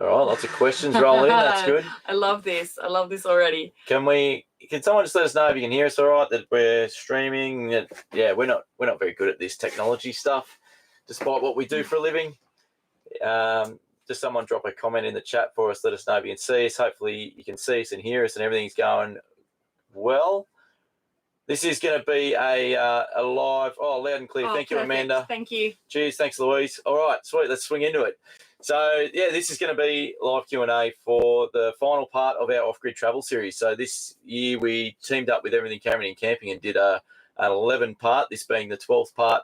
All right, lots of questions rolling in. That's good. I love this. I love this already. Can someone just let us know if you can hear us all right, that we're streaming? Yeah, we're not very good at this technology stuff, despite what we do for a living. Just someone drop a comment in the chat for us. Let us know if you can see us. Hopefully you can see us and hear us and everything's going well. This is going to be a live, loud and clear. Thank you, Amanda. Thank you. Cheers. Thanks, Louise. All right, sweet. Let's swing into it. So, yeah, this is going to be live Q&A for the final part of our off-grid travel series. So this year we teamed up with Everything Caravan Camping and did an 11-part, this being the 12th part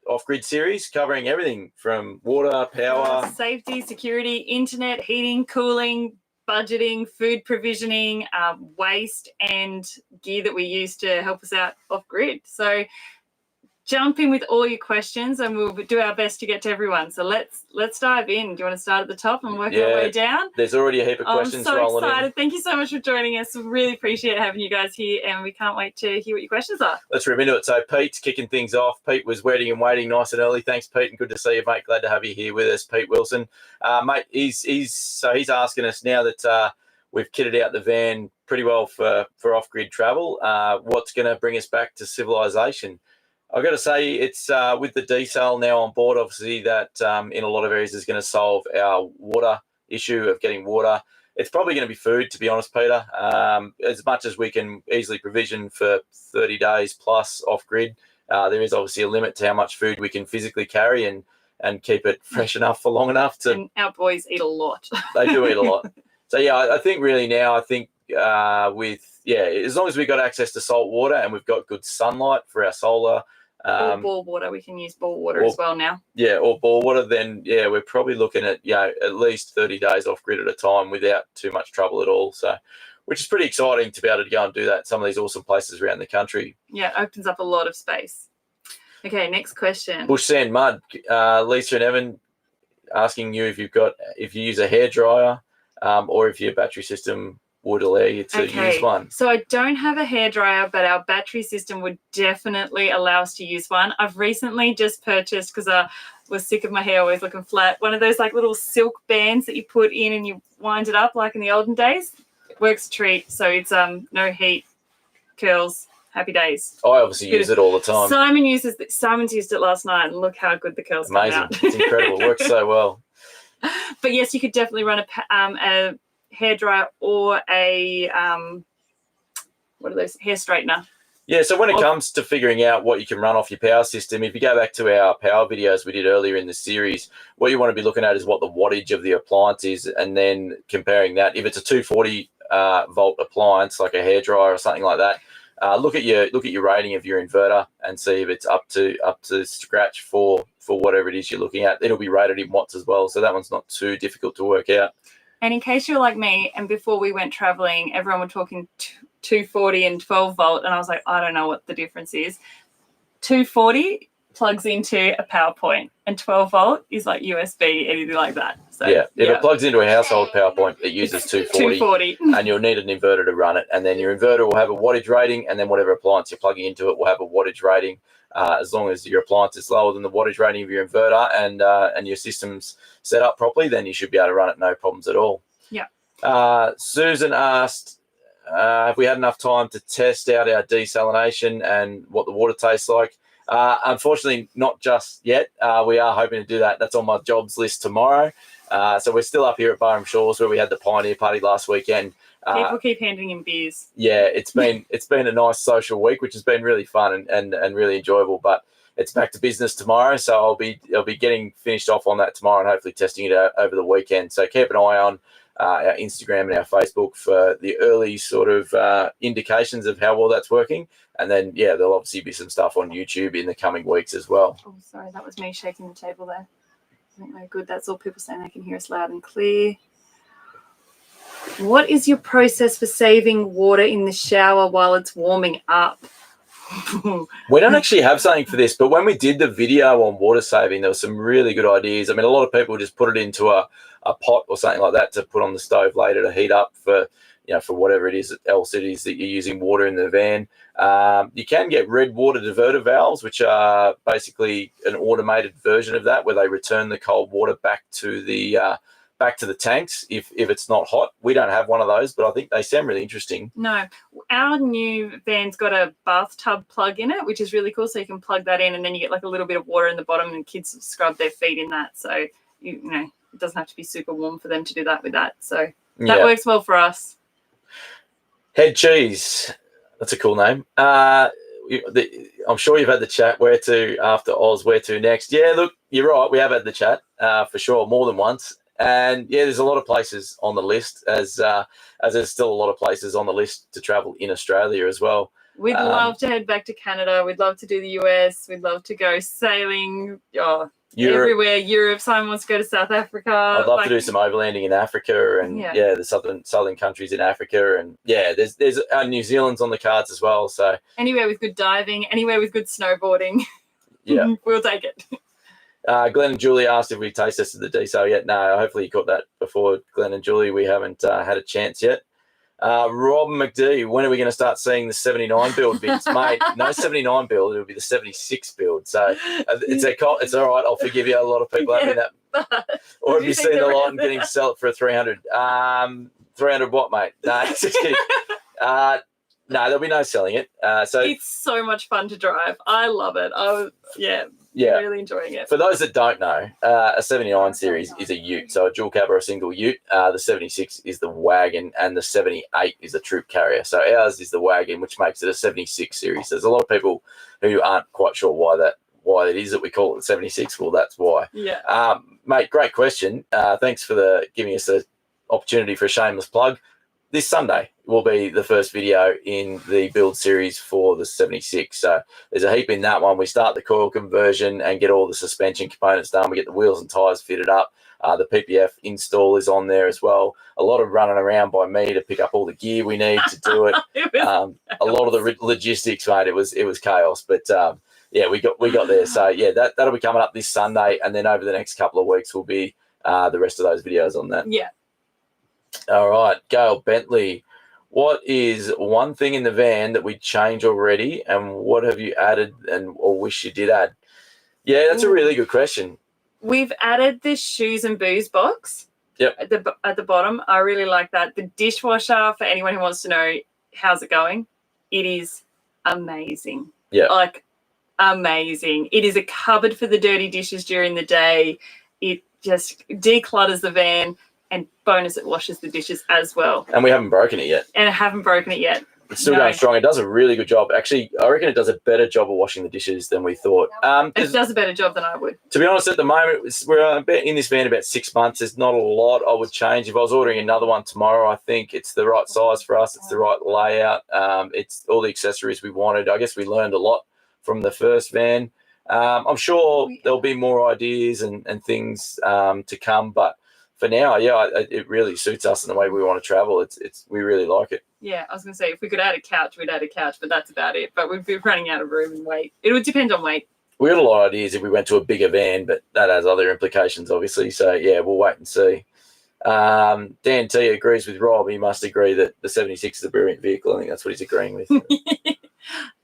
off-grid series, covering everything from water, power, safety, security, internet, heating, cooling, budgeting, food provisioning, waste, and gear that we use to help us out off-grid. So jump in with all your questions and we'll do our best to get to everyone. So let's dive in. Do you want to start at the top and work our way down? There's already a heap of questions rolling in. I'm so excited. Thank you so much for joining us. We really appreciate having you guys here and we can't wait to hear what your questions are. Let's rip into it. So Pete's kicking things off. Pete was waiting and waiting nice and early. Thanks, Pete, and good to see you, mate. Glad to have you here with us, Pete Wilson. Mate, he's asking us now that we've kitted out the van pretty well for off-grid travel, what's going to bring us back to civilization? I've got to say, it's with the desal now on board, obviously, that in a lot of areas is going to solve our water issue of getting water. It's probably going to be food, to be honest, Peter. As much as we can easily provision for 30 days plus off-grid, there is obviously a limit to how much food we can physically carry and keep it fresh enough for long enough to... And our boys eat a lot. They do eat a lot. So, yeah, I think really now, as long as we've got access to salt water and we've got good sunlight for our solar... or bore water. We can use bore water as well now. Yeah, or bore water. Then, yeah, we're probably looking at, at least 30 days off grid at a time without too much trouble at all. So, which is pretty exciting to be able to go and do that in some of these awesome places around the country. Yeah, it opens up a lot of space. Okay, next question. Bush Sand Mud. Lisa and Evan asking you if you use a hairdryer or if your battery system would allow you to use one. So I don't have a hairdryer, but our battery system would definitely allow us to use one. I've recently just purchased, because I was sick of my hair always looking flat, one of those like little silk bands that you put in and you wind it up like in the olden days. It works a treat. So it's no heat, curls, happy days. I obviously use it all the time. Simon's used it last night and look how good the curls come out. Amazing. It's incredible. It works so well. But yes, you could definitely run a hairdryer or a what are those, hair straightener. Yeah, so when it comes to figuring out what you can run off your power system, if you go back to our power videos we did earlier in the series, what you want to be looking at is what the wattage of the appliance is, and then comparing that. If it's a 240 volt appliance like a hairdryer or something like that, look at your rating of your inverter and see if it's up to scratch for whatever it is you're looking at. It'll be rated in watts as well, so that one's not too difficult to work out. And in case you're like me, and before we went traveling, everyone were talking 240 and 12 volt, and I was like, I don't know what the difference is. 240 plugs into a PowerPoint, and 12 volt is like USB, anything like that. So if it plugs into a household PowerPoint, it uses 240, and you'll need an inverter to run it. And then your inverter will have a wattage rating, and then whatever appliance you're plugging into it will have a wattage rating. As long as your appliance is lower than the wattage rating of your inverter and your system's set up properly, then you should be able to run it no problems at all. Yeah. Susan asked, have we had enough time to test out our desalination and what the water tastes like? Unfortunately, not just yet. We are hoping to do that. That's on my jobs list tomorrow. So we're still up here at Barham Shores where we had the Pioneer Party last weekend. People keep handing in beers. Yeah, it's been a nice social week, which has been really fun and really enjoyable. But it's back to business tomorrow, so I'll be getting finished off on that tomorrow and hopefully testing it out over the weekend. So keep an eye on our Instagram and our Facebook for the early sort of indications of how well that's working. And then, there'll obviously be some stuff on YouTube in the coming weeks as well. Oh, sorry, that was me shaking the table there. Isn't that good? That's all people saying they can hear us loud and clear. What is your process for saving water in the shower while it's warming up? We don't actually have something for this, but when we did the video on water saving, there were some really good ideas. I mean, a lot of people just put it into a pot or something like that to put on the stove later to heat up for whatever it is else it is that you're using water in the van. You can get red water diverter valves, which are basically an automated version of that, where they return the cold water back to the back to the tanks if it's not hot. We don't have one of those, but I think they sound really interesting. No, our new van's got a bathtub plug in it, which is really cool. So you can plug that in, and then you get like a little bit of water in the bottom, and kids scrub their feet in that. So you know it doesn't have to be super warm for them to do that with that. So that works well for us. Head Cheese, that's a cool name. I'm sure you've had the chat. Where to after Oz? Where to next? Yeah, look, you're right. We have had the chat for sure, more than once. And yeah, there's a lot of places on the list, as there's still a lot of places on the list to travel in Australia as well. We'd love to head back to Canada. We'd love to do the US. We'd love to go sailing. Everywhere. Europe. Simon wants to go to South Africa. I'd love to do some overlanding in Africa and the southern countries in Africa, and there's New Zealand's on the cards as well. So anywhere with good diving, anywhere with good snowboarding, we'll take it. Glenn and Julie asked if we taste tested the diesel yet. No, hopefully you caught that before, Glenn and Julie. We haven't had a chance yet. Rob McD, when are we going to start seeing the 79 build bits? Mate, no 79 build, it'll be the 76 build. So it's all right. I'll forgive you. A lot of people having that. Or have you seen the lot and getting to sell it for a 300? 300 what, mate? No, just kidding. No, there'll be no selling it. So it's so much fun to drive. I love it. Really enjoying it. For those that don't know, a 79 series is a ute, so a dual cab or a single ute. The 76 is the wagon, and the 78 is the troop carrier. So ours is the wagon, which makes it a 76 series. There's a lot of people who aren't quite sure why it is that we call it 76. Well, that's why. Yeah. Mate, great question. Thanks for giving us the opportunity for a shameless plug. This Sunday will be the first video in the build series for the 76. So there's a heap in that one. We start the coil conversion and get all the suspension components done. We get the wheels and tyres fitted up. The PPF install is on there as well. A lot of running around by me to pick up all the gear we need to do it. A lot of the logistics, mate, it was chaos. But we got there. So that'll be coming up this Sunday, and then over the next couple of weeks will be the rest of those videos on that. Yeah. All right, Gail Bentley, what is one thing in the van that we'd change already, and what have you added or wish you did add? Yeah, that's a really good question. We've added the shoes and booze box. Yep. At the bottom. I really like that. The dishwasher, for anyone who wants to know how's it going, it is amazing. Yeah. Like, amazing. It is a cupboard for the dirty dishes during the day. It just declutters the van. And bonus, it washes the dishes as well. And we haven't broken it yet. It's still going strong. It does a really good job. Actually, I reckon it does a better job of washing the dishes than we thought. It does a better job than I would. To be honest, at the moment, we're in this van about 6 months. There's not a lot I would change. If I was ordering another one tomorrow, I think it's the right size for us. It's the right layout. It's all the accessories we wanted. I guess we learned a lot from the first van. I'm sure there'll be more ideas and things to come, but for now, it really suits us in the way we want to travel. We really like it. Yeah, I was going to say, if we could add a couch, we'd add a couch, but that's about it. But we'd be running out of room and weight. It would depend on weight. We got a lot of ideas if we went to a bigger van, but that has other implications, obviously. So, we'll wait and see. Dan T agrees with Rob. He must agree that the 76 is a brilliant vehicle. I think that's what he's agreeing with. I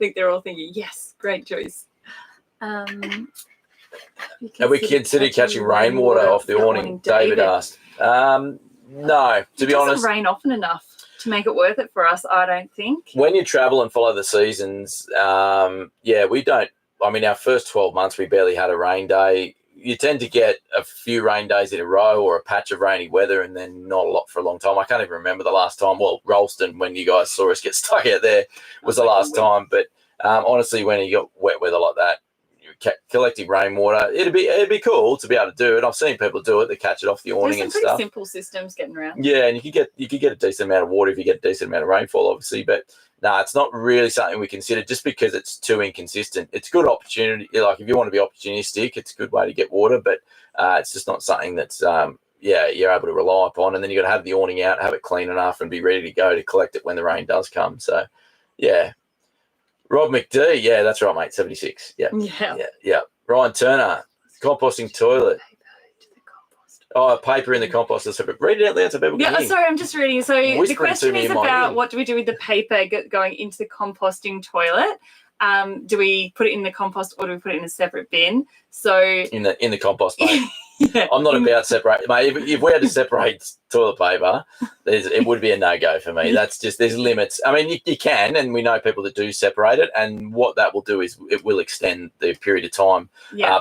think they're all thinking, yes, great choice. Have we considered catching rainwater off the awning? David asked. No, to be honest. It doesn't rain often enough to make it worth it for us, I don't think. When you travel and follow the seasons, we don't. I mean, our first 12 months, we barely had a rain day. You tend to get a few rain days in a row or a patch of rainy weather and then not a lot for a long time. I can't even remember the last time. Well, Rollston, when you guys saw us get stuck out there, was the last time. But honestly, when you got wet weather like that, collecting rainwater, it'd be cool to be able to do it. I've seen people do it. They catch it off the awning and stuff. There's some pretty simple systems getting around. Yeah, and you could get a decent amount of water if you get a decent amount of rainfall, obviously. But no, it's not really something we consider just because it's too inconsistent. It's a good opportunity. Like if you want to be opportunistic, it's a good way to get water, but it's just not something that's you're able to rely upon. And then you got to have the awning out, have it clean enough, and be ready to go to collect it when the rain does come. So, yeah. Rob McD, yeah, that's right, mate. 76. Yeah. Ryan Turner, composting toilet. Paper in the composter. So read it out loud so people can hear. Sorry, I'm just reading. So the question is about what do we do with the paper going into the composting toilet? Do we put it in the compost or do we put it in a separate bin? So in the compost, mate. I'm not about separate, mate. If we had to separate toilet paper, it would be a no-go for me. That's just, there's limits. I mean, you can, and we know people that do separate it, and what that will do is it will extend the period of time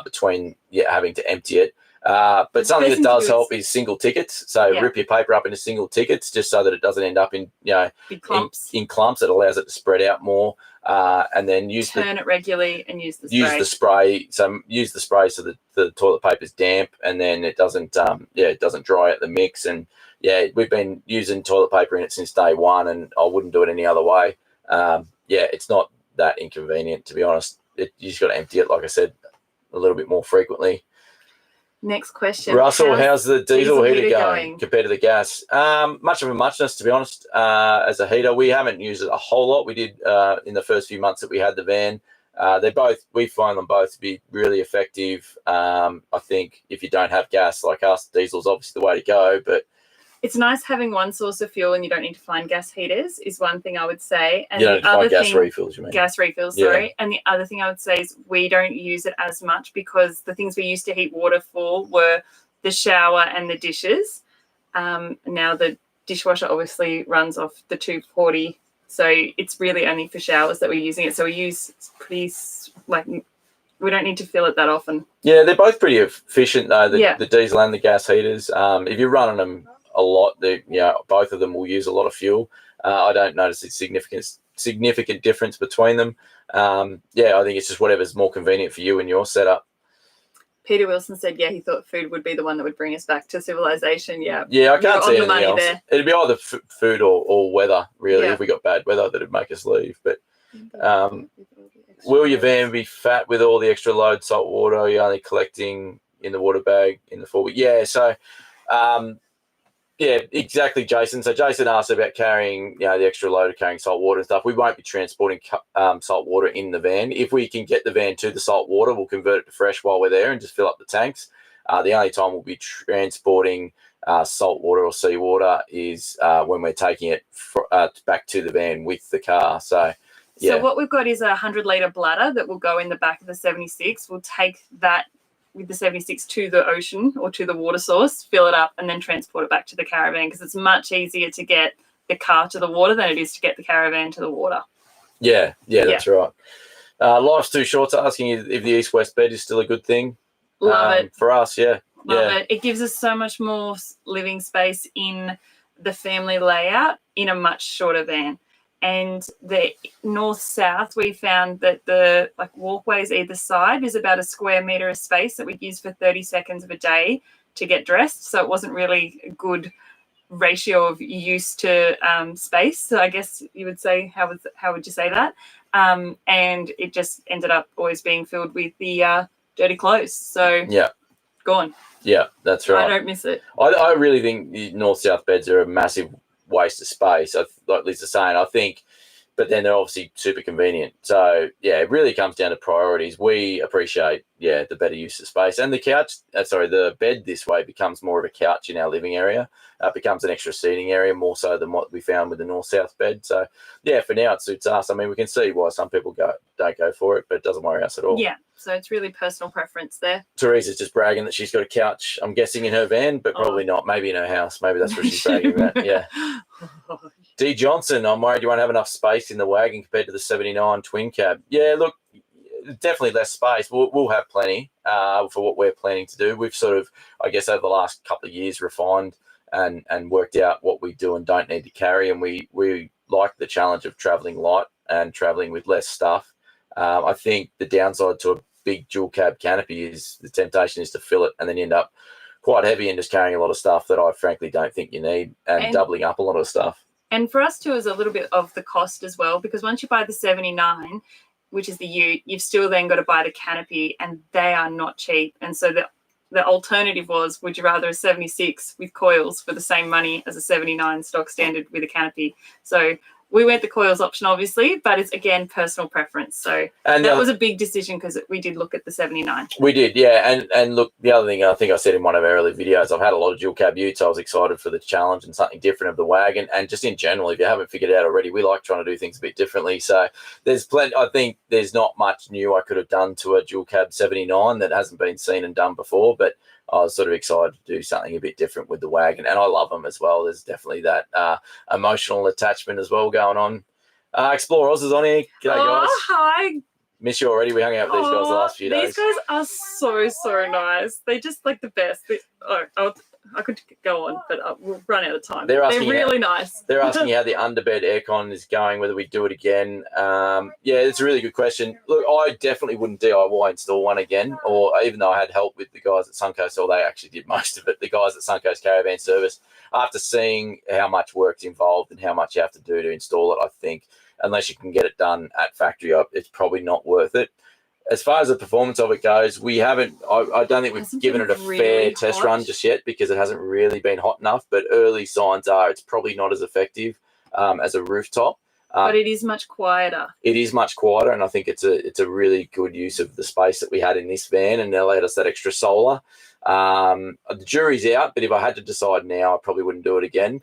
between having to empty it. But something that does help is single tickets. So rip your paper up into single tickets, just so that it doesn't end up in big clumps. In clumps. It allows it to spread out more, and then turn it regularly and use the spray. Use the spray. So use the spray so that the toilet paper is damp, and then it doesn't it doesn't dry out the mix. And we've been using toilet paper in it since day one, and I wouldn't do it any other way. It's not that inconvenient, to be honest. You just got to empty it, like I said, a little bit more frequently. Next question. Russell, how's the diesel heater going compared to the gas? Much of a muchness, to be honest, as a heater. We haven't used it a whole lot. We did in the first few months that we had the van. We find them both to be really effective. I think if you don't have gas like us, diesel's obviously the way to go, but it's nice having one source of fuel and you don't need to find gas heaters is one thing I would say. And you don't find gas refills, you mean? Gas refills, sorry. And the other thing I would say is we don't use it as much because the things we used to heat water for were the shower and the dishes. Now the dishwasher obviously runs off the 240, so it's really only for showers that we're using it. So we use we don't need to fill it that often. Yeah, they're both pretty efficient though, the diesel and the gas heaters. If you're running them a lot, both of them will use a lot of fuel. I don't notice a significant difference between them. I think it's just whatever's more convenient for you and your setup. Peter Wilson said, he thought food would be the one that would bring us back to civilization. I can't see anything else. There. It'd be either food or weather, really. If we got bad weather, that'd make us leave. But will your van be fat with all the extra load salt water? Or are you only collecting in the water bag in the 4 week? Exactly, Jason. So Jason asked about carrying, the extra load of carrying salt water and stuff. We won't be transporting salt water in the van. If we can get the van to the salt water, we'll convert it to fresh while we're there and just fill up the tanks. The only time we'll be transporting salt water or seawater is when we're taking it back to the van with the car. So what we've got is a 100-litre bladder that will go in the back of the 76. We'll take that with the 76 to the ocean or to the water source, fill it up, and then transport it back to the caravan because it's much easier to get the car to the water than it is to get the caravan to the water. That's right. Life's Too Short's asking if the east-west bed is still a good thing. Love it. For us, Love it. It gives us so much more living space in the family layout in a much shorter van. And the north-south, we found that the walkways either side is about a square metre of space that we use for 30 seconds of a day to get dressed. So it wasn't really a good ratio of use to space. So I guess you would say, how would you say that? And it just ended up always being filled with the dirty clothes. So gone. Yeah, that's right. I don't miss it. I really think the north-south beds are a massive waste of space, like Lisa's saying, I think, but then they're obviously super convenient. So it really comes down to priorities. We appreciate the better use of space, and the bed this way becomes more of a couch in our living area. It becomes an extra seating area more so than what we found with the north-south bed. So for now it suits us. I mean, we can see why some people don't go for it, but it doesn't worry us at all. So it's really personal preference there. Teresa's just bragging that she's got a couch, I'm guessing, in her van, but probably not. Maybe in her house. Maybe that's what she's bragging about. D. Johnson, I'm worried you won't have enough space in the wagon compared to the 79 twin cab. Look, definitely less space. We'll have plenty for what we're planning to do. We've sort of, I guess, over the last couple of years refined and worked out what we do and don't need to carry, and we like the challenge of travelling light and travelling with less stuff. I think the downside to a big dual cab canopy is the temptation is to fill it and then you end up quite heavy and just carrying a lot of stuff that I frankly don't think you need and doubling up a lot of stuff. And for us too is a little bit of the cost as well, because once you buy the 79, which is the ute, you've still then got to buy the canopy, and they are not cheap. And so the alternative was, would you rather a 76 with coils for the same money as a 79 stock standard with a canopy? So we went the coils option, obviously, but it's, again, personal preference. So that was a big decision because we did look at the 79. We did, And look, the other thing I think I said in one of our early videos, I've had a lot of dual cab utes. I was excited for the challenge and something different of the wagon. And just in general, if you haven't figured it out already, we like trying to do things a bit differently. So there's plenty. I think there's not much new I could have done to a dual cab 79 that hasn't been seen and done before. But I was sort of excited to do something a bit different with the wagon, and I love them as well. There's definitely that emotional attachment as well going on. Explore Oz is on here. G'day, guys. Hi. Miss you already. We hung out with these guys the last few days. These guys are so nice. They just like the best. I could go on, but we'll run out of time. They're really nice. They're asking how the underbed aircon is going, whether we do it again. Yeah, it's a really good question. Look, I definitely wouldn't DIY install one again, or even though I had help with the guys at Suncoast, or they actually did most of it, the guys at Suncoast Caravan Service, after seeing how much work's involved and how much you have to do to install it, I think unless you can get it done at factory, it's probably not worth it. As far as the performance of it goes, we haven't. I don't think we've given it a fair test run just yet because it hasn't really been hot enough. But early signs are it's probably not as effective as a rooftop. But it is much quieter. It is much quieter, and I think it's a really good use of the space that we had in this van, and it allowed us that extra solar. The jury's out, but if I had to decide now, I probably wouldn't do it again.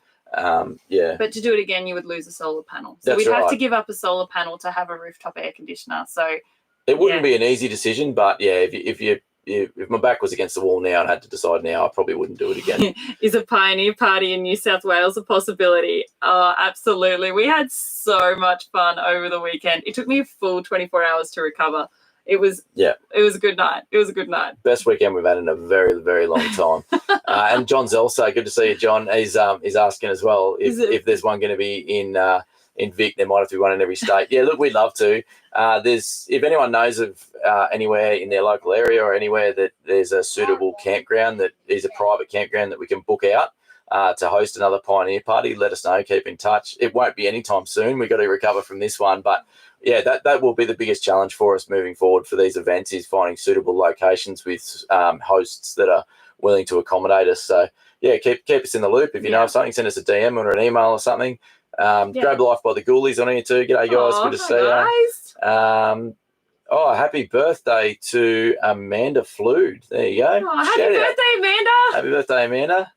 Yeah. But to do it again, you would lose a solar panel. So we'd have to give up a solar panel to have a rooftop air conditioner. So it wouldn't be an easy decision, but yeah, if my back was against the wall now and I had to decide now, I probably wouldn't do it again. Is a pioneer party in New South Wales a possibility? Oh, absolutely. We had so much fun over the weekend. It took me a full 24 hours to recover. It was a good night. It was a good night. Best weekend we've had in a very, very long time. And John's also good to see you, John. He's asking as well if there's one going to be in Vic. There might have to be one in every state. Yeah, look, we'd love to. If anyone knows of anywhere in their local area or anywhere that there's a suitable campground that is a private campground that we can book out to host another pioneer party, let us know. Keep in touch. It won't be anytime soon. We've got to recover from this one, but yeah, that will be the biggest challenge for us moving forward for these events is finding suitable locations with hosts that are willing to accommodate us. So yeah, keep us in the loop. If you know of something, send us a DM or an email or something. Grab Life by the Ghoulies on here too. G'day guys, good to see you. Happy birthday to Amanda Flood. There you go. Oh, happy birthday, Amanda. Happy birthday, Amanda.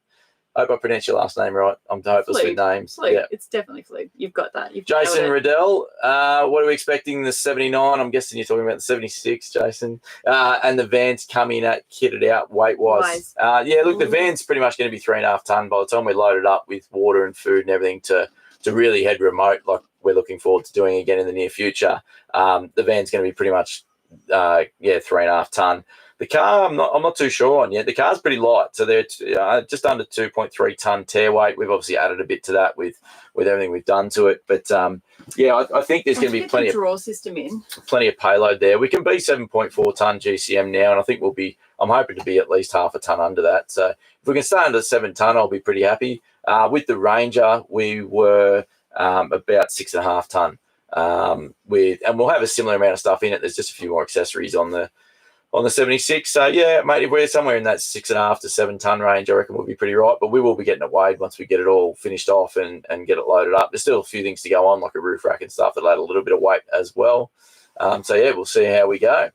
I hope I pronounced your last name right. I'm hopeless with names. Flood. Yeah. It's definitely Flood. You've got that. Jason Riddell, what are we expecting? The 79? I'm guessing you're talking about the 76, Jason. And the van's coming at kitted out weight-wise. Look, the van's pretty much going to be 3.5 tonne by the time we load it up with water and food and everything to really head remote like we're looking forward to doing again in the near future. The van's going to be pretty much 3.5 tonne. The car, I'm not too sure on yet. The car's pretty light, so they're just under 2.3 tonne tear weight. We've obviously added a bit to that with everything we've done to it, but I think there's going to be plenty of draw system in, plenty of payload there. We can be 7.4 tonne GCM now, and I think I'm hoping to be at least half a tonne under that. So if we can stay under 7 tonne, I'll be pretty happy. With the Ranger, we were about 6.5 tonne. And we'll have a similar amount of stuff in it. There's just a few more accessories on the 76. So yeah, mate, if we're somewhere in that 6.5 to 7 tonne range, I reckon we'll be pretty right. But we will be getting it weighed once we get it all finished off and get it loaded up. There's still a few things to go on, like a roof rack and stuff that'll add a little bit of weight as well. We'll see how we go.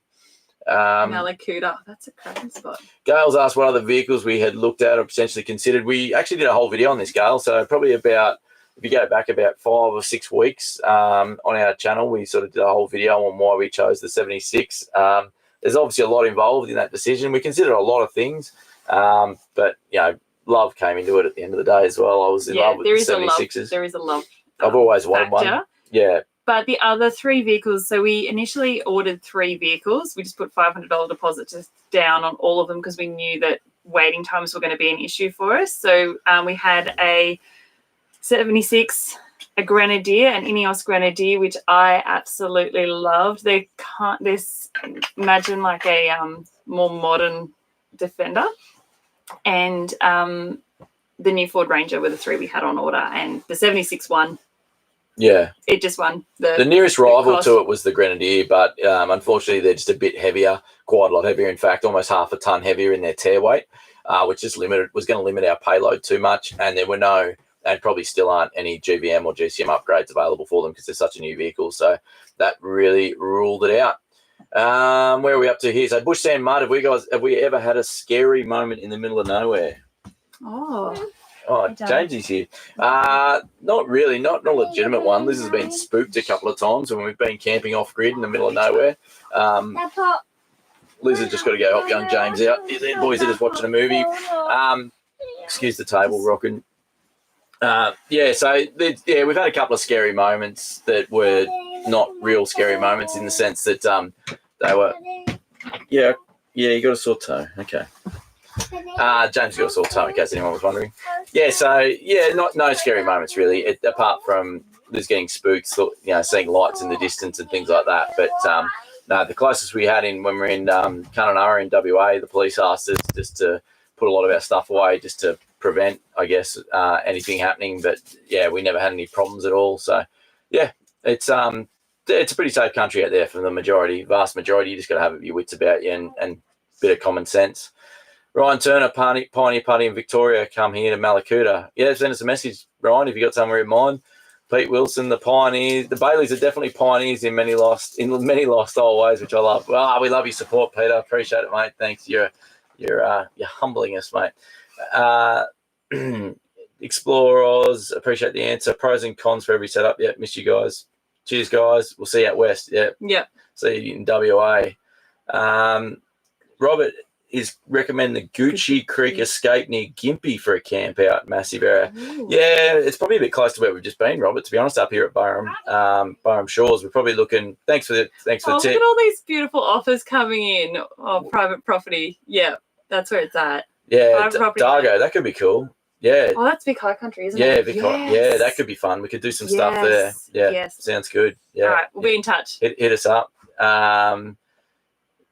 Malakuta, that's a cracking spot. Gail's asked what other vehicles we had looked at or potentially considered. We actually did a whole video on this, Gail. So probably about, if you go back about 5 or 6 weeks on our channel, we sort of did a whole video on why we chose the 76. There's obviously a lot involved in that decision. We considered a lot of things, but love came into it at the end of the day as well. I was in love with the 76s. There is a love. I've always wanted one. Yeah. But the other 3 vehicles, so we initially ordered 3 vehicles. We just put $500 deposit down on all of them because we knew that waiting times were going to be an issue for us. So we had a 76, a Grenadier, an Ineos Grenadier, which I absolutely loved. Imagine like a more modern Defender, and the new Ford Ranger were the 3 we had on order, and the 76 won. Yeah, it just won. The nearest rival to it was the Grenadier, but unfortunately they're just a bit heavier, quite a lot heavier. In fact, almost half a tonne heavier in their tear weight, which was going to limit our payload too much. And there were no, and probably still aren't any GVM or GCM upgrades available for them because they're such a new vehicle. So that really ruled it out. Where are we up to here? So Bush Sand Mud, have we ever had a scary moment in the middle of nowhere? Oh, Jamesy's here. Not really, not a legitimate one. Liz has been spooked a couple of times when we've been camping off grid in the middle of nowhere. Liz has just got to go help young James out. The boys are just watching a movie. Excuse the table rocking. So we've had a couple of scary moments that were not real scary moments in the sense that they were. Yeah, you got a sore toe. Okay. James got a sore toe, in case anyone was wondering. No scary moments really, apart from Liz getting spooked, seeing lights in the distance and things like that. But no, the closest we had when we were in Kununurra in WA, the police asked us just to put a lot of our stuff away just to prevent, I guess, anything happening. But yeah, we never had any problems at all. So yeah, it's a pretty safe country out there for the vast majority. You just got to have your wits about you and a bit of common sense. Ryan Turner, Pioneer Party in Victoria, come here to Malakuta. Yeah, send us a message, Ryan, if you got somewhere in mind. Pete Wilson, the Pioneers. The Baileys are definitely pioneers in many lifestyle ways, which I love. Well, we love your support, Peter. Appreciate it, mate. Thanks. You're humbling us, mate. Explorers, appreciate the answer. Pros and cons for every setup. Yeah, miss you guys. Cheers, guys. We'll see you out west. Yeah. See you in WA. Robert is recommend the Gucci Creek Escape near Gympie for a camp out, massive area. Ooh. Yeah, it's probably a bit close to where we've just been, Robert, to be honest, up here at Byram Shores. We're probably looking, thanks for the tip. Look at all these beautiful offers coming in of private property. Yeah, that's where it's at. Yeah, Dargo, that could be cool. Yeah. Oh, that's Big High Country, isn't it? Yes. Yeah, that could be fun. We could do some stuff there. Yeah, yes. Sounds good. Yeah. All right, we'll be in touch. Hit us up.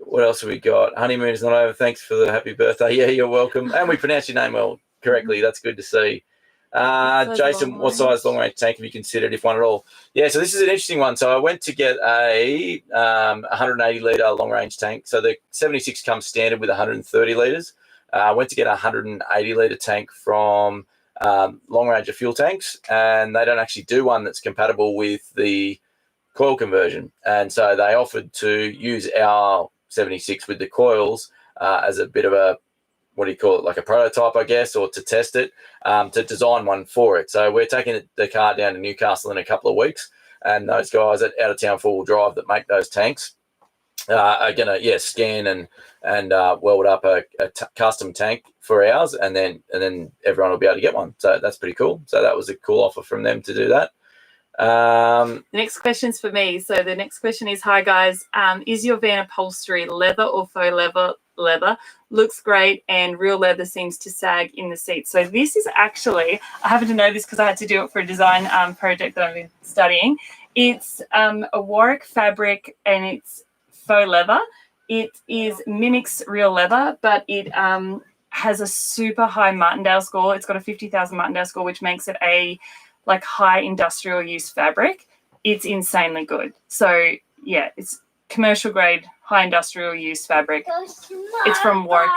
What else have we got? Honeymoon is not over. Thanks for the happy birthday. Yeah, you're welcome. And we pronounced your name correctly. That's good to see. Jason, what size long range tank have you considered, if one at all? Yeah, so this is an interesting one. So I went to get a 180 litre long range tank. So the 76 comes standard with 130 litres. I went to get a 180 litre tank from Long Ranger Fuel Tanks, and they don't actually do one that's compatible with the coil conversion. And so they offered to use our 76 with the coils as a bit of a, what do you call it, like a prototype, I guess, or to test it, to design one for it. So we're taking the car down to Newcastle in a couple of weeks, and those guys at Out of Town Four-Wheel Drive that make those tanks are going to scan and weld up a custom tank for ours, and then everyone will be able to get one. So that's pretty cool. So that was a cool offer from them to do that. The next question's for me. So the next question is, hi guys, is your van upholstery leather or faux leather? Looks great, and real leather seems to sag in the seat. So this is actually, I happen to know this because I had to do it for a design project that I've been studying. It's a Warwick fabric, and it's faux leather. It mimics real leather, but it has a super high Martindale score. It's got a 50,000 Martindale score, which makes it a high industrial use fabric. It's insanely good. So yeah, it's commercial grade, high industrial use fabric. It's from Warwick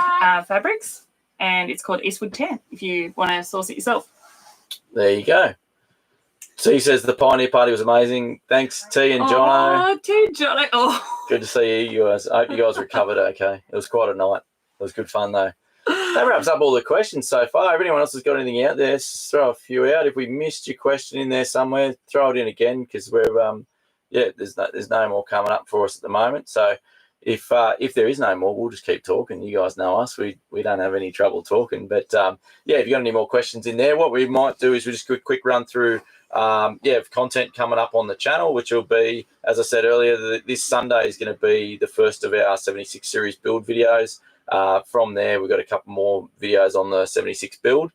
Fabrics, and it's called Eastwood Tan if you want to source it yourself. There you go. So he says the Pioneer Party was amazing. Thanks, T and Jono. Oh, T and Jono. Oh. Good to see you guys. I hope you guys recovered okay. It was quite a night. It was good fun though. That wraps up all the questions so far. If anyone else has got anything out there, throw a few out. If we missed your question in there somewhere, throw it in again, because we're there's no more coming up for us at the moment. So if there is no more, we'll just keep talking. You guys know us. We don't have any trouble talking. But if you got any more questions in there, what we might do is we just quick run through content coming up on the channel, which will be, as I said earlier, this Sunday is going to be the first of our 76 series build videos. From there, we've got a couple more videos on the 76 build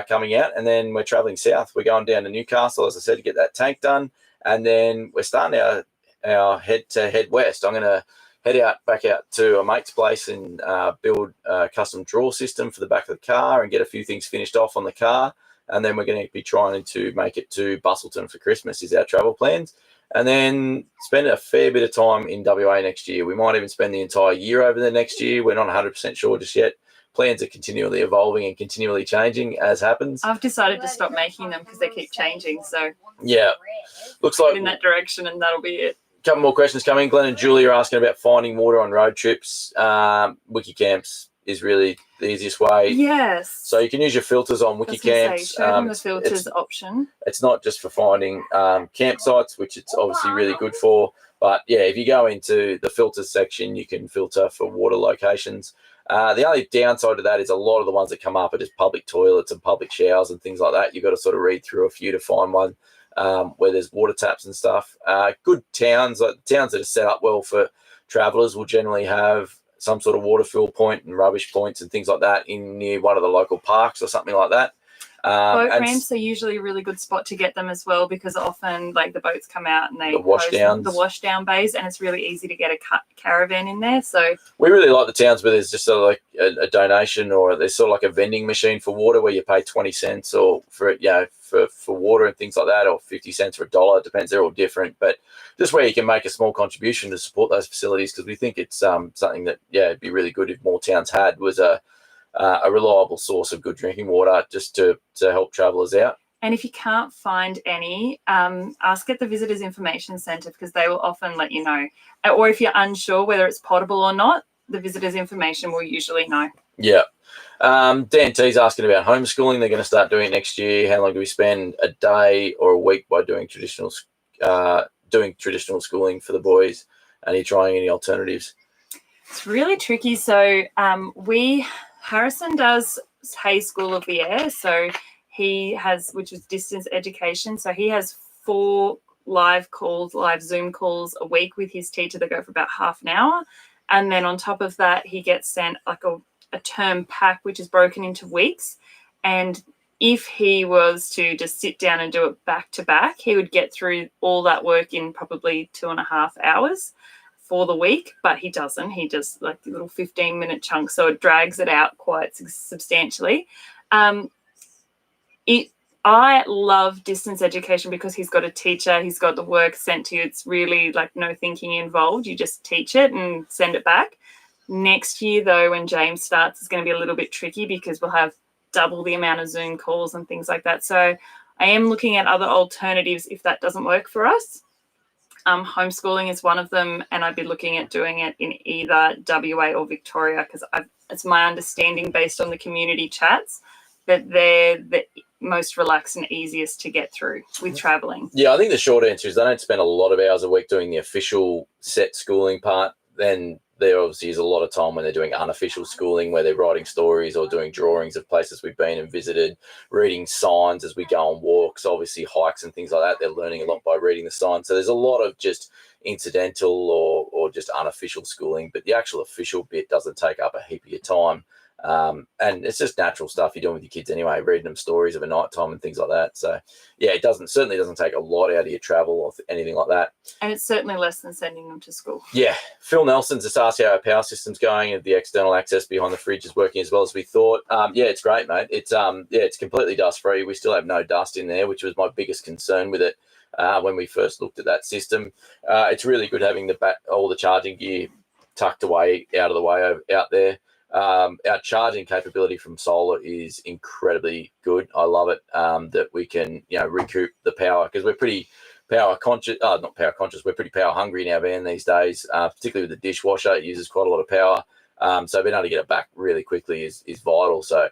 coming out, and then we're traveling south. We're going down to Newcastle, as I said, to get that tank done, and then we're starting our head west. I'm going to head back out to a mate's place and build a custom drawer system for the back of the car and get a few things finished off on the car, and then we're going to be trying to make it to Bustleton for Christmas is our travel plans. And then spend a fair bit of time in WA next year. We might even spend the entire year over there next year. We're not 100% sure just yet. Plans are continually evolving and continually changing as happens. I've decided to stop making them because they keep changing. So yeah, looks like in that direction, and that'll be it. A couple more questions coming. Glenn and Julie are asking about finding water on road trips. Wiki Camps is really the easiest way. Yes. So you can use your filters on Wiki Camps. Show them the filters option. It's not just for finding campsites, which it's obviously really good for. But yeah, if you go into the filters section, you can filter for water locations. The only downside to that is a lot of the ones that come up are just public toilets and public showers and things like that. You've got to sort of read through a few to find one where there's water taps and stuff. Good towns, like towns that are set up well for travellers, will generally have some sort of water fill point and rubbish points and things like that in near one of the local parks or something like that. Boat ramps are usually a really good spot to get them as well, because often like the boats come out and they the washdown bays, and it's really easy to get a caravan in there. So we really like the towns where there's just sort of like a donation, or there's sort of like a vending machine for water where you pay 20 cents or for water and things like that, or 50 cents or $1. It depends. They're all different, but just where you can make a small contribution to support those facilities, because we think it's something that it'd be really good if more towns had, was a reliable source of good drinking water, just to help travellers out. And if you can't find any, ask at the Visitors Information Centre, because they will often let you know. Or if you're unsure whether it's potable or not, the Visitors Information will usually know. Yeah. Dan T's asking about homeschooling. They're going to start doing it next year. How long do we spend a day or a week by doing traditional schooling for the boys? And are you trying any alternatives? It's really tricky. So Harrison does Hay School of the Air, so he has, which is distance education. So he has 4 live Zoom calls a week with his teacher that go for about half an hour. And then on top of that, he gets sent like a term pack, which is broken into weeks. And if he was to just sit down and do it back to back, he would get through all that work in probably 2.5 hours for the week, but he doesn't. He does like little 15-minute chunks, so it drags it out quite substantially. I love distance education because he's got a teacher, he's got the work sent to you. It's really like no thinking involved. You just teach it and send it back. Next year, though, when James starts, it's going to be a little bit tricky because we'll have double the amount of Zoom calls and things like that. So I am looking at other alternatives if that doesn't work for us. Homeschooling is one of them, and I'd be looking at doing it in either WA or Victoria, because it's my understanding based on the community chats that they're the most relaxed and easiest to get through with travelling. Yeah, I think the short answer is they don't spend a lot of hours a week doing the official set schooling part. Then there obviously is a lot of time when they're doing unofficial schooling, where they're writing stories or doing drawings of places we've been and visited, reading signs as we go on walks, obviously hikes and things like that. They're learning a lot by reading the signs. So there's a lot of just incidental or just unofficial schooling, but the actual official bit doesn't take up a heap of your time. And it's just natural stuff you're doing with your kids anyway, reading them stories of a night time and things like that. So yeah, it certainly doesn't take a lot out of your travel or anything like that. And it's certainly less than sending them to school. Yeah. Phil Nelson's just asked how our power system's going and the external access behind the fridge is working as well as we thought. Yeah, it's great, mate. It's completely dust free. We still have no dust in there, which was my biggest concern with it when we first looked at that system. It's really good having all the charging gear tucked away out of the way out there. Our charging capability from solar is incredibly good. I love it that we can recoup the power, because we're pretty power conscious. Not power conscious. We're pretty power hungry in our van these days, particularly with the dishwasher. It uses quite a lot of power, so being able to get it back really quickly is vital. So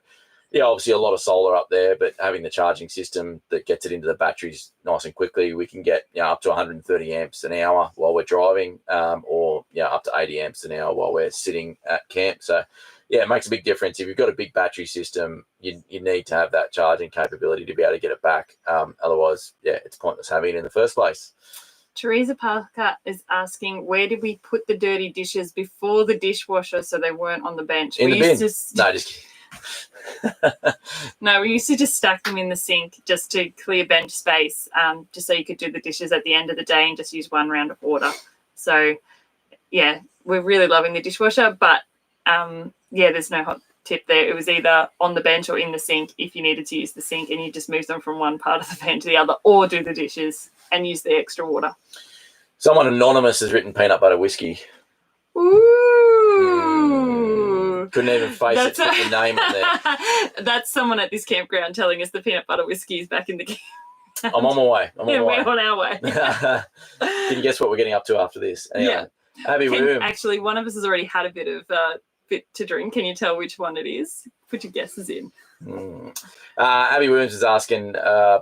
yeah, obviously a lot of solar up there, but having the charging system that gets it into the batteries nice and quickly, we can get up to 130 amps an hour while we're driving, or up to 80 amps an hour while we're sitting at camp. So yeah, it makes a big difference. If you've got a big battery system, you need to have that charging capability to be able to get it back. Otherwise, yeah, it's pointless having it in the first place. Teresa Parker is asking, where did we put the dirty dishes before the dishwasher so they weren't on the bench? In the bin. No, just kidding. No, we used to just stack them in the sink just to clear bench space, just so you could do the dishes at the end of the day and just use one round of water. So yeah, we're really loving the dishwasher, but yeah, there's no hot tip there. It was either on the bench or in the sink if you needed to use the sink, and you just move them from one part of the van to the other, or do the dishes and use the extra water. Someone anonymous has written peanut butter whiskey. Ooh. Couldn't even face it to put the name on there. That's someone at this campground telling us the peanut butter whiskey is back in the campground. I'm on my way. We're on our way. Can you guess what we're getting up to after this? Anyway, yeah. Happy with him. Actually, one of us has already had a bit of fit to drink. Can you tell which one it is? Put your guesses in. Abby Williams is asking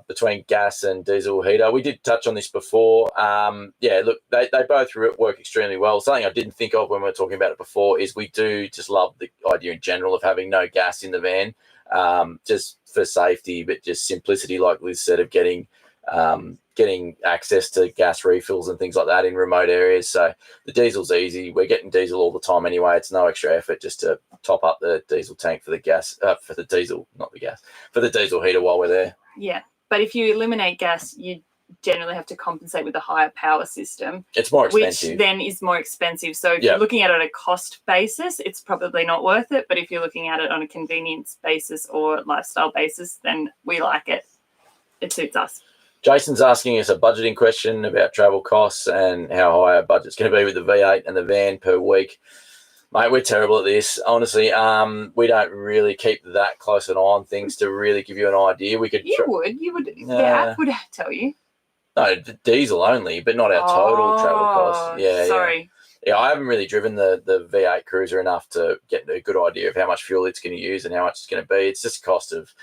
between gas and diesel heater. We did touch on this before. Look, they both work extremely well. Something I didn't think of when we were talking about it before is we do just love the idea in general of having no gas in the van, just for safety, but just simplicity, like Liz said, of getting access to gas refills and things like that in remote areas. So the diesel's easy. We're getting diesel all the time anyway. It's no extra effort just to top up the diesel tank for the gas, for the diesel, not the gas, for the diesel heater while we're there. Yeah, but if you eliminate gas, you generally have to compensate with a higher power system. It's more expensive. Which then is more expensive. So if you're looking at it on a cost basis, it's probably not worth it. But if you're looking at it on a convenience basis or lifestyle basis, then we like it. It suits us. Jason's asking us a budgeting question about travel costs and how high our budget's going to be with the V8 and the van per week. Mate, we're terrible at this. Honestly, we don't really keep that close an eye on things to really give you an idea. We could. You would. The app would tell you. No, diesel only, but not our total travel costs. Yeah, sorry. Yeah, I haven't really driven the V8 Cruiser enough to get a good idea of how much fuel it's going to use and how much it's going to be. It's just cost of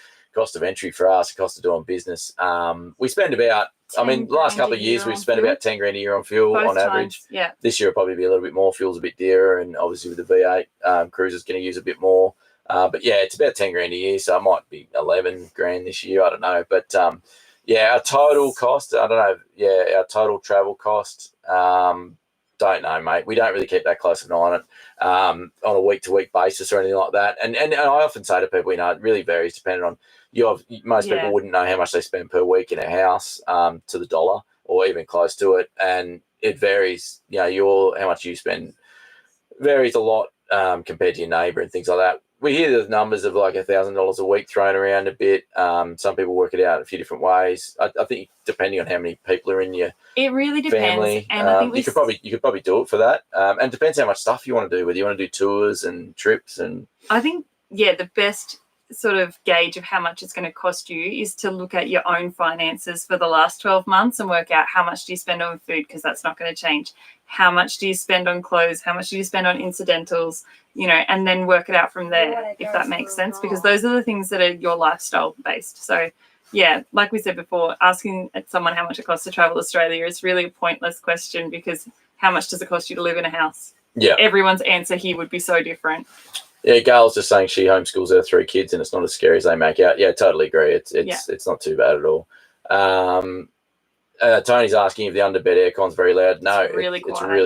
entry for us, cost of doing business. We spend about, the last couple of years we've spent about 10 grand a year on fuel on average. Yeah. This year will probably be a little bit more. Fuel's a bit dearer, and obviously with the V8 Cruiser's going to use a bit more. But yeah, it's about 10 grand a year, so it might be 11 grand this year. I don't know. But our total cost, I don't know. Yeah, our total travel cost, don't know, mate. We don't really keep that close an eye on it on a week-to-week basis or anything like that. And I often say to people, it really varies depending on most people wouldn't know how much they spend per week in a house to the dollar or even close to it, and it varies. How much you spend varies a lot compared to your neighbour and things like that. We hear the numbers of like $1,000 a week thrown around a bit. Some people work it out a few different ways. I think depending on how many people are in your it really depends. Family, and I think you could probably do it for that. And it depends how much stuff you want to do. Whether you want to do tours and trips, and I think the best sort of gauge of how much it's going to cost you is to look at your own finances for the last 12 months and work out how much do you spend on food, because that's not going to change. How much do you spend on clothes? How much do you spend on incidentals? And then work it out from there, if that makes sense, because those are the things that are your lifestyle based. So, yeah, like we said before, asking someone how much it costs to travel Australia is really a pointless question, because how much does it cost you to live in a house? Yeah. Everyone's answer here would be so different. Yeah, Gail's just saying she homeschools her 3 kids and it's not as scary as they make out. Yeah, totally agree. It's not too bad at all. Tony's asking if the underbed aircon's very loud. No, it's really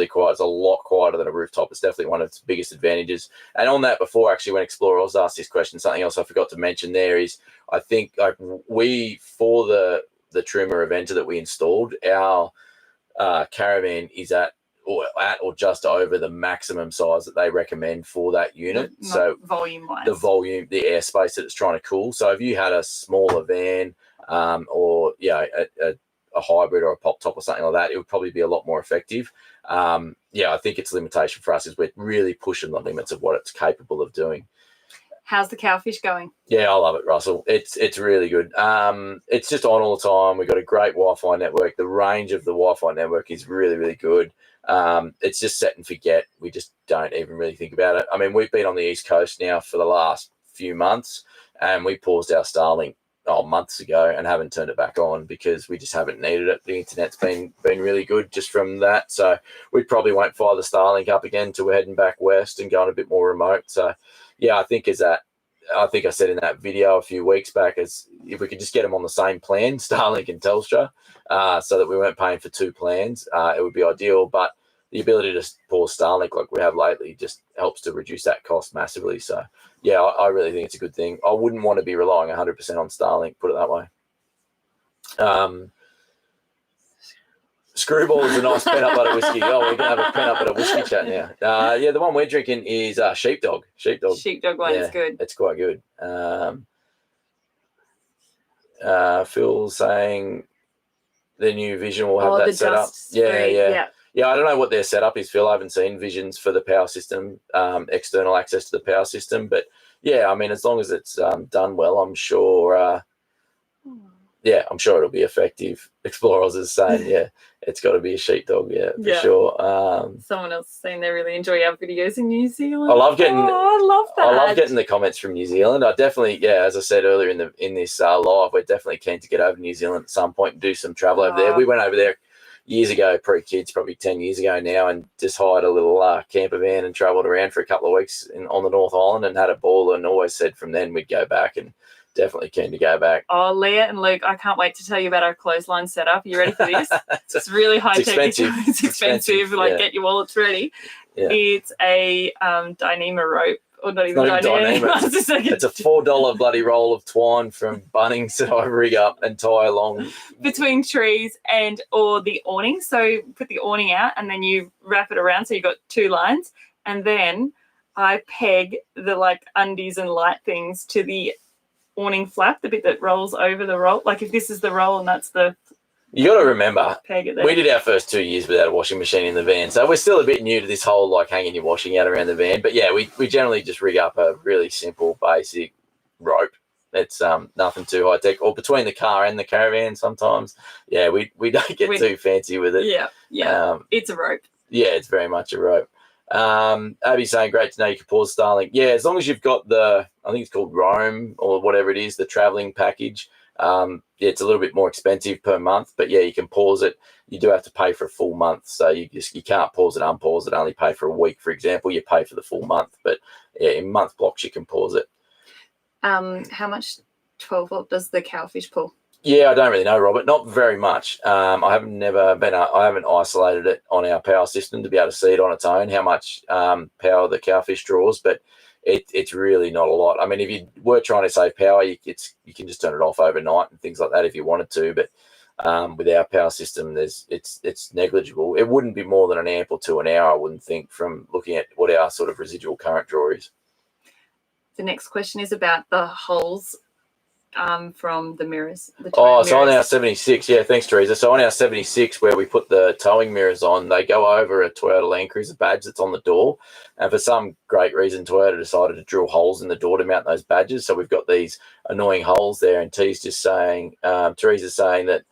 quiet. It's a lot quieter than a rooftop. It's definitely one of its biggest advantages. And on that, before actually, when Explorer was asked this question, something else I forgot to mention there is, I think for the Truma Aventa that we installed, our caravan is at or just over the maximum size that they recommend for that unit. So volume-wise, the airspace that it's trying to cool. So if you had a smaller van or a hybrid or a pop top or something like that, it would probably be a lot more effective. I think its limitation for us is we're really pushing the limits of what it's capable of doing. How's the cowfish going? Yeah, I love it, Russell. It's really good. It's just on all the time. We've got a great Wi-Fi network. The range of the Wi-Fi network is really, really good. It's just set and forget. We just don't even really think about it. I mean, we've been on the East Coast now for the last few months, and we paused our Starlink months ago and haven't turned it back on because we just haven't needed it. The internet's been really good just from that. So we probably won't fire the Starlink up again until we're heading back west and going a bit more remote. So yeah, I think I said in that video a few weeks back, as if we could just get them on the same plan, Starlink and Telstra, so that we weren't paying for 2 plans, it would be ideal. But the ability to pause Starlink like we have lately just helps to reduce that cost massively. So yeah, I really think it's a good thing. I wouldn't want to be relying 100% on Starlink, put it that way. Screwball is a nice pen-up at a whiskey. Oh, we're going to have a pen-up at a whiskey chat now. The one we're drinking is Sheepdog. Sheepdog one is good. It's quite good. Phil's saying the new Vision will have that set up. Yeah, I don't know what their setup is, Phil. I haven't seen visions for the power system, external access to the power system. But, yeah, I mean, as long as it's done well, I'm sure I'm sure it'll be effective. Explorers is saying, yeah, it's got to be a sheepdog, for sure. Someone else is saying they really enjoy our videos in New Zealand. I love getting. I love that. I love getting the comments from New Zealand. I definitely, as I said earlier in this live, we're definitely keen to get over to New Zealand at some point and do some travel over there. We went over there years ago, pre-kids, probably 10 years ago now, and just hired a little camper van and travelled around for a couple of weeks on the North Island and had a ball, and always said from then we'd go back, and definitely keen to go back. Oh, Leah and Luke, I can't wait to tell you about our clothesline setup. Are you ready for this? It's really high tech. It's expensive. Get your wallets ready. Yeah. It's a Dyneema rope. Or not even Dyneema. It's a $4 bloody roll of twine from Bunnings that I rig up and tie along between trees or the awning. So put the awning out and then you wrap it around, so you've got 2 lines, and then I peg the undies and light things to the awning flap, the bit that rolls over the roll. Like if this is the roll and that's the... You got to remember, peg it there. We did our first 2 years without a washing machine in the van, so we're still a bit new to this whole hanging your washing out around the van. But we generally just rig up a really simple, basic rope. It's nothing too high tech, or between the car and the caravan sometimes. Yeah, we don't get too fancy with it. Yeah. It's a rope. Yeah, it's very much a rope. Abby's saying, great to know you can pause Starlink. Yeah, as long as you've got I think it's called Roam or whatever it is, the traveling package. It's a little bit more expensive per month, but you can pause it. You do have to pay for a full month, so you can't pause it, unpause it, only pay for a week, for example. You pay for the full month, but in month blocks you can pause it. How much 12 volt does the cowfish pull? Yeah, I don't really know, Robert. Not very much. I haven't isolated it on our power system to be able to see it on its own, how much power the cowfish draws, but it's really not a lot. I mean, if you were trying to save power, you can just turn it off overnight and things like that if you wanted to. But with our power system, it's negligible. It wouldn't be more than an amp or 2 an hour, I wouldn't think, from looking at what our sort of residual current draw is. The next question is about the holes from the mirrors. So on our 76, thanks, Teresa. So on our 76, where we put the towing mirrors on, they go over a Toyota Land Cruiser badge that's on the door. And for some great reason, Toyota decided to drill holes in the door to mount those badges. So we've got these annoying holes there. And Teresa's saying that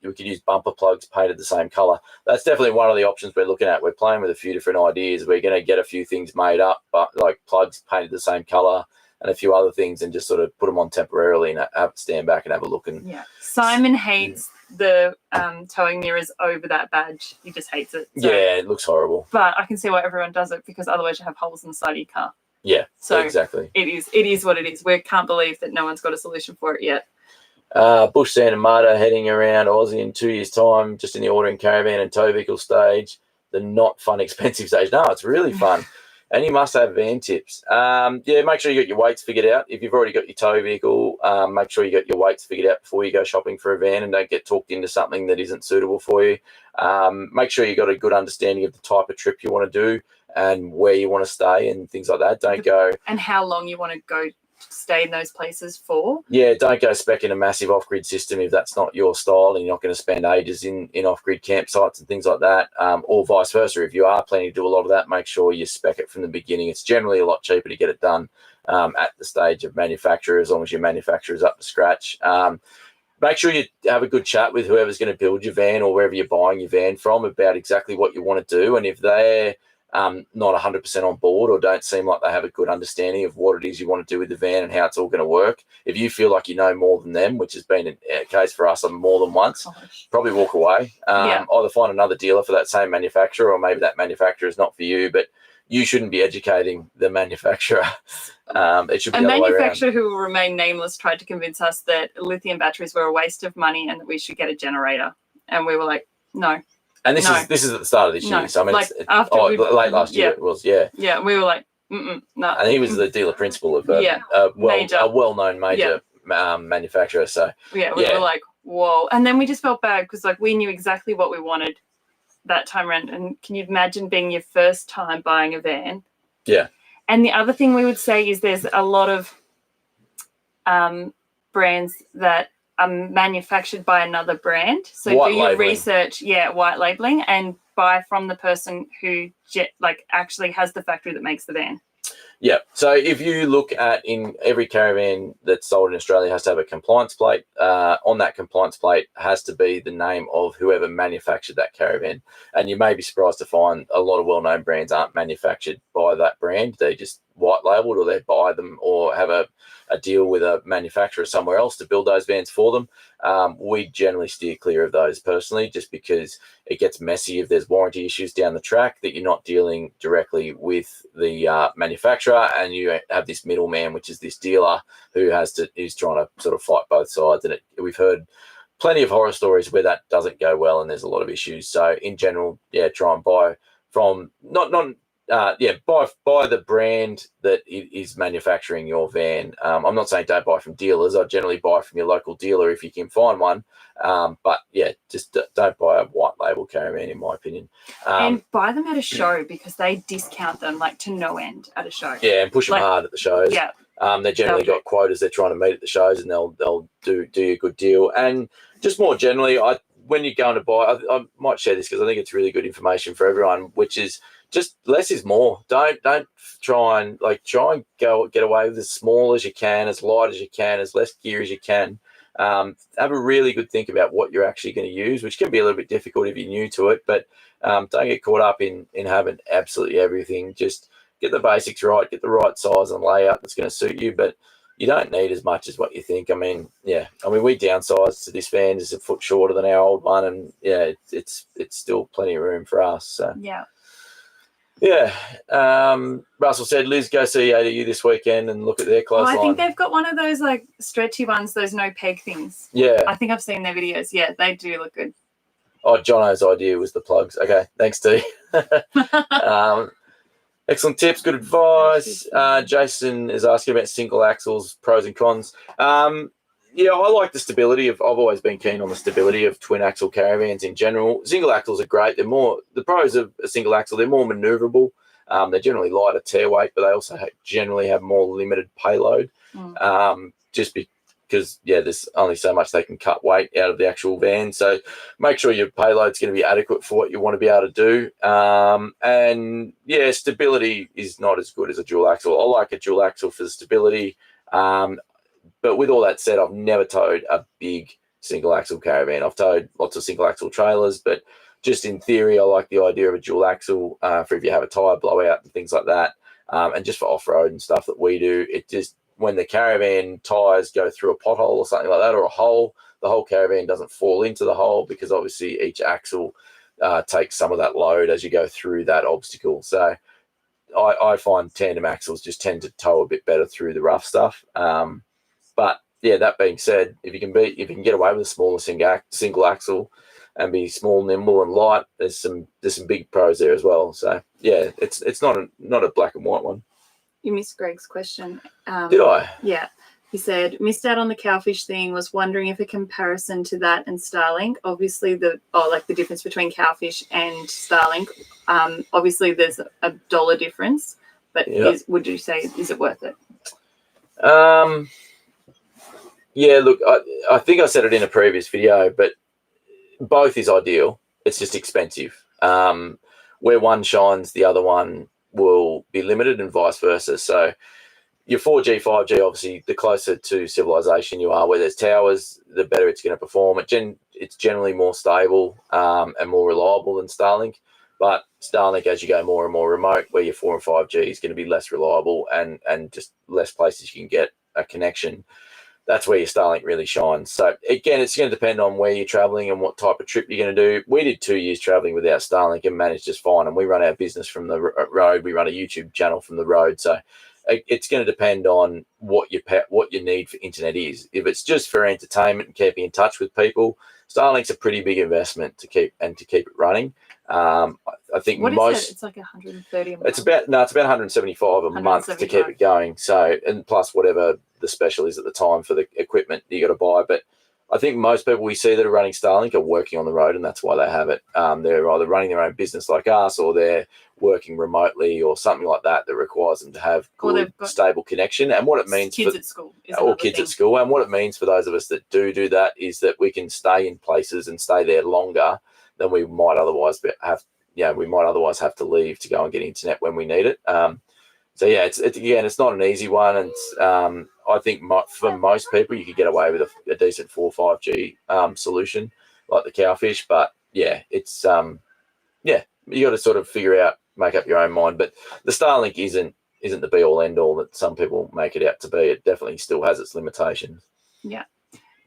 we could use bumper plugs painted the same colour. That's definitely one of the options we're looking at. We're playing with a few different ideas. We're going to get a few things made up, but plugs painted the same colour, and a few other things, and just sort of put them on temporarily and have stand back and have a look. And Simon hates the towing mirrors over that badge. He just hates it. So. Yeah, it looks horrible. But I can see why everyone does it, because otherwise you have holes in the side of your car. Yeah, so exactly. It is what it is. We can't believe that no one's got a solution for it yet. Bush Santa Marta heading around Aussie in 2 years' time, just in the ordering caravan and tow vehicle stage, the not fun expensive stage. No, it's really fun. And you must have van tips. Make sure you got your weights figured out. If you've already got your tow vehicle, make sure you got your weights figured out before you go shopping for a van, and don't get talked into something that isn't suitable for you. Make sure you got a good understanding of the type of trip you want to do and where you want to stay and things like that. Don't go... And how long you want to go stay in those places for. Yeah, don't go specking a massive off-grid system if that's not your style and you're not going to spend ages in off-grid campsites and things like that, or vice versa. If you are planning to do a lot of that, make sure you spec it from the beginning. It's generally a lot cheaper to get it done at the stage of manufacture, as long as your manufacturer is up to scratch. Make sure you have a good chat with whoever's going to build your van or wherever you're buying your van from about exactly what you want to do, and if they're not 100% on board or don't seem like they have a good understanding of what it is you want to do with the van and how it's all going to work. If you feel like you know more than them, which has been a case for us on more than once, probably walk away. Either find another dealer for that same manufacturer, or maybe that manufacturer is not for you, but you shouldn't be educating the manufacturer. It should be a the other way around. Manufacturer who will remain nameless tried to convince us that lithium batteries were a waste of money and that we should get a generator. And we were like, no. And this is at the start of this year. So I mean, late last year it was, Yeah, we were like, no. And he was the dealer principal of a well-known major manufacturer. So we were like, whoa. And then we just felt bad because we knew exactly what we wanted that time around. And can you imagine being your first time buying a van? Yeah. And the other thing we would say is there's a lot of brands that are manufactured by another brand. So do your research, white labeling, and buy from the person who actually has the factory that makes the van. Yeah. So if you look at in every caravan that's sold in Australia has to have a compliance plate. On that compliance plate has to be the name of whoever manufactured that caravan. And you may be surprised to find a lot of well-known brands aren't manufactured by that brand. They just white labeled, or they buy them or have a deal with a manufacturer somewhere else to build those vans for them. We generally steer clear of those personally, just because it gets messy if there's warranty issues down the track that you're not dealing directly with the manufacturer, and you have this middleman, which is this dealer who's trying to sort of fight both sides. And we've heard plenty of horror stories where that doesn't go well, and there's a lot of issues. So in general, try and buy from buy the brand that is manufacturing your van. I'm not saying don't buy from dealers. I generally buy from your local dealer if you can find one. But just don't buy a white label caravan, in my opinion. And buy them at a show, because they discount them like to no end at a show. Yeah, and push them hard at the shows. Yeah. They generally got quotas they're trying to meet at the shows, and they'll do you a good deal. And just more generally, when you're going to buy, I might share this because I think it's really good information for everyone, which is just less is more. Don't try and get away with as small as you can, as light as you can, as less gear as you can. Have a really good think about what you're actually going to use, which can be a little bit difficult if you're new to it, but don't get caught up in having absolutely everything. Just get the basics right, get the right size and layout that's going to suit you, but you don't need as much as what you think. I mean, we downsized to this van, is a foot shorter than our old one, and it's still plenty of room for us. So Russell said, Liz, go see ADU this weekend and look at their clothesline. I think they've got one of those like stretchy ones, those no peg things. Yeah. I think I've seen their videos. Yeah, they do look good. Oh, Jono's idea was the plugs. Okay, thanks, T. Excellent tips, good advice. Jason is asking about single axles, pros and cons. I like the stability I've always been keen on the stability of twin axle caravans in general. Single axles are great. The pros of a single axle, they're more maneuverable. They're generally lighter tear weight, but they also generally have more limited payload. Just because there's only so much they can cut weight out of the actual van. So make sure your payload's going to be adequate for what you want to be able to do. Stability is not as good as a dual axle. I like a dual axle for the stability. But with all that said, I've never towed a big single axle caravan. I've towed lots of single axle trailers, but just in theory, I like the idea of a dual axle for if you have a tyre blowout and things like that. And just for off-road and stuff that we do, it just, when the caravan tyres go through a pothole or something like that, or a hole, the whole caravan doesn't fall into the hole, because obviously each axle takes some of that load as you go through that obstacle. So I find tandem axles just tend to tow a bit better through the rough stuff. But that being said, if you can get away with a smaller single axle and be small, nimble, and light, there's some big pros there as well. So it's not a black and white one. You missed Greg's question. Did I? Yeah. He said, missed out on the cowfish thing, was wondering if a comparison to that and Starlink, obviously the difference between cowfish and Starlink, obviously there's a $1 difference, but would you say, is it worth it? Look, I think I said it in a previous video, but both is ideal. It's just expensive. Where one shines, the other one will be limited, and vice versa. So your 4G, 5G, obviously, the closer to civilization you are, where there's towers, the better it's going to perform. It's generally more stable and more reliable than Starlink. But Starlink, as you go more and more remote, where your 4 and 5G is going to be less reliable and just less places you can get a connection, that's where your Starlink really shines. So again, it's going to depend on where you're traveling and what type of trip you're going to do. We did 2 years traveling without Starlink and managed just fine. And we run our business from the road. We run a YouTube channel from the road. So it's going to depend on what your need for internet is. If it's just for entertainment and keeping in touch with people, Starlink's a pretty big investment to keep it running. I think what is it? It's like 130 a month. It's about 175 a month to keep it going. So, and plus whatever the special is at the time for the equipment you got to buy. But I think most people we see that are running Starlink are working on the road, and that's why they have it. They're either running their own business like us, or they're working remotely, or something like that requires them to have good, stable connection. And what it means kids at school, at school, and what it means for those of us that do that is that we can stay in places and stay there longer than we might otherwise have. We might otherwise have to leave to go and get internet when we need it. yeah, it's again, it's not an easy one, and I think for most people you could get away with a decent 4 or 5G solution like the Cowfish, but yeah, it's yeah, you got to sort of make up your own mind. But the Starlink isn't the be all end all that some people make it out to be. It definitely still has its limitations. Yeah.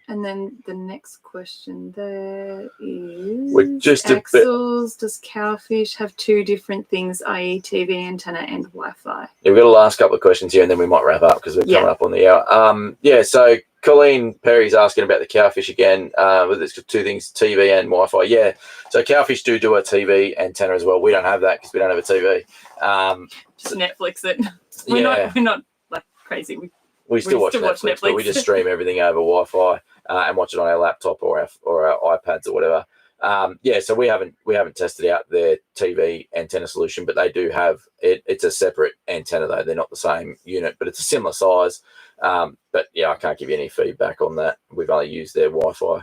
And then the next question there is Axles. Does Cowfish have two different things, i.e. TV antenna and Wi-Fi? Yeah, we've got the last couple of questions here and then we might wrap up because we're coming up on the hour. Yeah, so Colleen Perry's asking about the Cowfish again. Whether it's got two things, TV and Wi-Fi. Yeah, so Cowfish do a TV antenna as well. We don't have that because we don't have a TV. Just Netflix it. We're not like crazy. We still watch Netflix, but we just stream everything over Wi-Fi and watch it on our laptop or our iPads or whatever. Yeah, so we haven't tested out their TV antenna solution, but they do have it. It's a separate antenna though; they're not the same unit, but it's a similar size. But yeah, I can't give you any feedback on that. We've only used their Wi-Fi.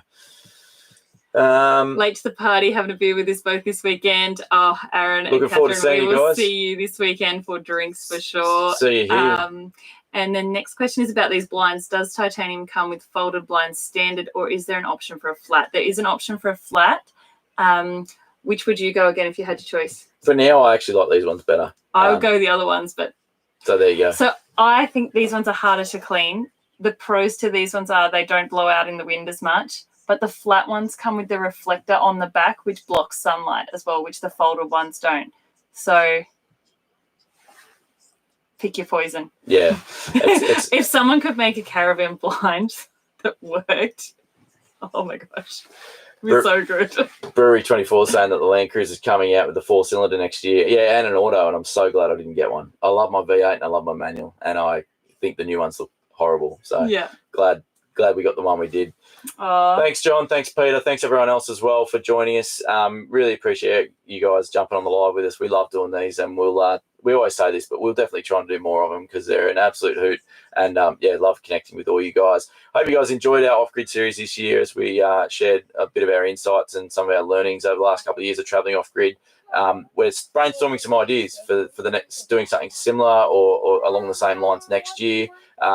Late to the party, having a beer with us both this weekend. Oh, Aaron and Catherine, we will see you this weekend for drinks for sure. See you here. And then next question is about these blinds. Does titanium come with folded blinds standard, or is there an option for a flat? There is an option for a flat. Which would you go again if you had your choice? For now, I actually like these ones better. I would go the other ones, but... So there you go. So I think these ones are harder to clean. The pros to these ones are they don't blow out in the wind as much, but the flat ones come with the reflector on the back, which blocks sunlight as well, which the folded ones don't. So... pick your poison. Yeah. If someone could make a caravan blind that worked, oh my gosh, it'd be so good. Brewery 24 saying that the Land Cruiser is coming out with the 4-cylinder next year. Yeah, and an auto, and I'm so glad I didn't get one. I love my V8 and I love my manual, and I think the new ones look horrible. So yeah, glad we got the one we did. Thanks, John. Thanks, Peter. Thanks, everyone else as well for joining us. Really appreciate you guys jumping on the live with us. We love doing these, and we always say this, but we'll definitely try and do more of them because they're an absolute hoot. And yeah, love connecting with all you guys. Hope you guys enjoyed our off-grid series this year as we shared a bit of our insights and some of our learnings over the last couple of years of traveling off-grid. We're brainstorming some ideas for the next, doing something similar or along the same lines next year.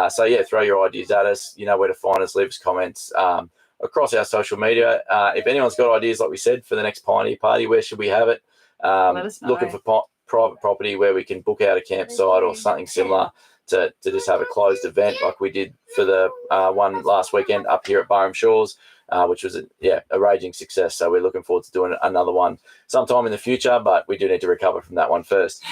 So yeah, throw your ideas at us. You know where to find us. Leave us comments across our social media. If anyone's got ideas, like we said, for the next Pioneer Party, where should we have it? Let us know. Looking for private property where we can book out a campsite or something similar to just have a closed event like we did for the one last weekend up here at Barham Shores, which was a raging success. So we're looking forward to doing another one sometime in the future, but we do need to recover from that one first.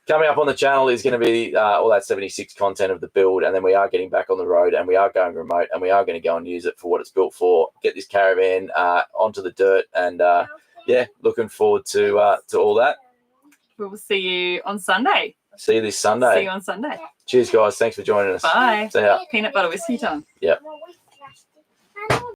Coming up on the channel is going to be all that 76 content of the build, and then we are getting back on the road and we are going remote and we are going to go and use it for what it's built for, get this caravan onto the dirt, and looking forward to all that. We'll see you on Sunday. See you this Sunday. See you on Sunday. Cheers, guys. Thanks for joining us. Bye. See ya. Peanut butter whiskey time. Yep.